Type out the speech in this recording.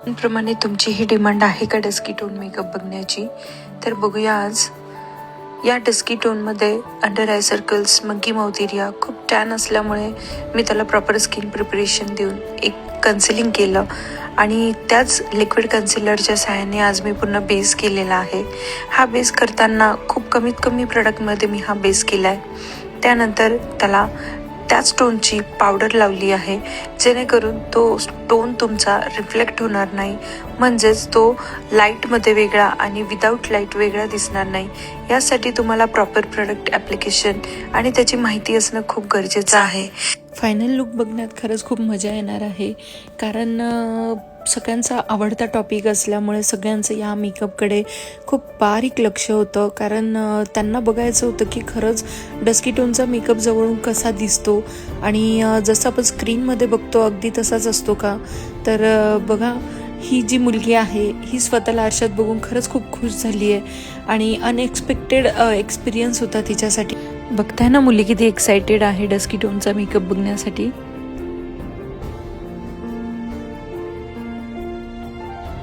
प्रमाणे तुमची ही डिमांड आहे का डस्की टोन मेकअप बघण्याची, तर बघूया आज. या डस्की टोनमध्ये under eye circles, monkey mouth area खूप टॅन असल्यामुळे मी त्याला प्रॉपर स्किन प्रिपरेशन देऊन एक कन्सिलिंग केलं आणि त्याच लिक्विड कन्सिलरच्या सहाय्याने आज मी पूर्ण बेस केलेला आहे. हा बेस करताना खूप कमीत कमी प्रोडक्टमध्ये मी हा बेस केला आहे. त्यानंतर त्याला त्याच टोनची पावडर लावली आहे, जेणेकरून तो टोन तुमचा रिफ्लेक्ट होणार नाही, म्हणजेच तो लाईटमध्ये वेगळा आणि विदाऊट लाईट वेगळा दिसणार नाही. यासाठी तुम्हाला प्रॉपर प्रोडक्ट ॲप्लिकेशन आणि त्याची माहिती असणं खूप गरजेचं आहे. फायनल लुक बघण्यात खरंच खूप मजा येणार आहे, कारण सगळ्यांचा आवडता टॉपिक असल्यामुळे सगळ्यांचं या मेकअपकडे खूप बारीक लक्ष होतं, कारण त्यांना बघायचं होतं की खरंच डस्की टोनचा मेकअप जवळून कसा दिसतो आणि जसं आपण स्क्रीनमध्ये बघतो अगदी तसाच असतो का. तर बघा, ही जी मुलगी आहे ही स्वतःला आरशात बघून खरंच खूप खुश झाली आहे आणि अनएक्सपेक्टेड एक्सपिरियन्स होता तिच्यासाठी. बघताय ना मुली किती एक्सायटेड आहे डस्की टोनचा मेकअप बघण्यासाठी.